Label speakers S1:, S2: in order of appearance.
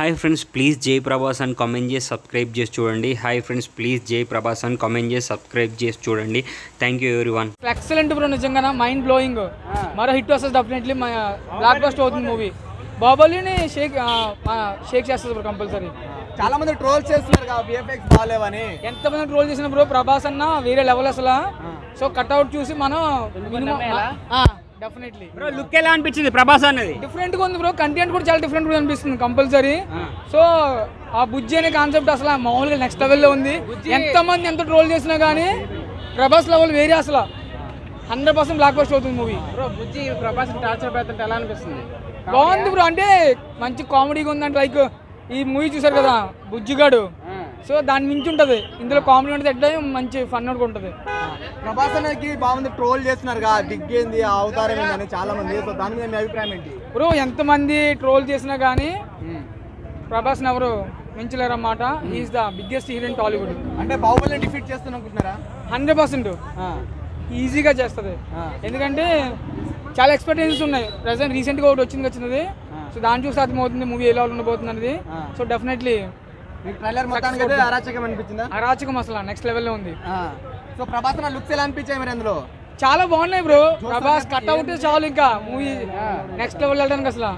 S1: Hi friends, please జై ప్రభాస్ అని comment చేసి సబ్స్క్రైబ్ చేసి చూడండి. హాయ్ ఫ్రెండ్స్, ప్లీజ్ జై ప్రభాస్ అని కామెంట్ చేసి సబ్స్క్రైబ్ చేసి చూడండి. Thank you everyone.
S2: Excellent bro, నిజంగా మైండ్ బ్లోయింగ్. మరో హిట్ వస్తుంది డెఫినెట్లీ, బ్లాక్ బస్టర్ అవుతుంది మూవీ. బాహుబలిని షేక్ చేస్తుంది బ్రో కంపల్సరీ.
S3: చాలా మంది ట్రోల్ చేస్తున్నారు VFX బాగాలేవని.
S2: ఎంతమంది ట్రోల్ చేసిన బ్రో, ప్రభాస్ అన్న వేరే లెవెల్ అసలు. సో కట్అవుట్ చూసి మనం డెఫినెట్లీ
S1: బ్రో లుక్ ఎలా అనిపించింది ప్రభాస్ అనేది?
S2: డిఫరెంట్ గా ఉంది బ్రో, కంటెంట్ కూడా చాలా డిఫరెంట్ గా అనిపిస్తుంది కంపల్సరీ. సో ఆ బుజ్జి అనే కాన్సెప్ట్ అసలు మామూలుగా నెక్స్ట్ లెవెల్లో ఉంది. ఎంతమంది ఎంత ట్రోల్ చేసినా కానీ ప్రభాస్ లెవెల్ వేరే అసలు 100% బ్లాక్ బస్టర్ అవుతుంది మూవీ.
S3: బ్రో బుజ్జి ప్రభాస్ టార్చర్ పెడుతుంటే ఎలా అనిపిస్తుంది?
S2: బాగుంది బ్రో, అంటే మంచి కామెడీగా ఉందంటే లైక్ ఈ మూవీ చూసారు కదా బుజ్జిగాడు, సో దాని మించి ఉంటుంది. ఇందులో కామెడీ ఉంటుంది, ఎట్లా మంచి ఫన్ కూడా ఉంటుంది.
S3: ప్రభాస్ అనేది బాగుంది, ట్రోల్ చేస్తున్నారు దిగ్గేంది అవతారం ఏందని చాలా మంది. సో దాని మీద మీ అభిప్రాయం ఏంటి
S2: బ్రో? ఎంతమంది ట్రోల్ చేసినా కానీ ప్రభాస్ని ఎవరు మించలేరన్నమాట. Is the biggest hero in Tollywood.
S3: అంటే బాహుబలిని డిఫీట్ చేస్తాను అనుకుంటున్నారా?
S2: 100% ఈజీగా చేస్తుంది. ఎందుకంటే చాలా ఎక్స్పెక్టేషన్స్ ఉన్నాయి. ప్రెసెంట్ రీసెంట్గా ఒకటి వచ్చింది. సో దాన్ని చూసి అర్థమవుతుంది మూవీ ఎలా ఉండబోతుంది అనేది. సో డెఫినెట్లీ
S3: ట్రైలర్ మొత్తానికి అరాచకం అనిపించిందా?
S2: అరాచకం అసలు నెక్స్ట్ లెవెల్లో ఉంది.
S3: సో ప్రభాస్ లుక్స్ ఎలా అనిపించాయి మరి అందులో?
S2: చాలా బాగున్నాయి బ్రో. ప్రభాస్ కట్అవుట్ చాలు, ఇంకా మూవీ నెక్స్ట్ లెవెల్ వెళ్ళడానికి అసలు.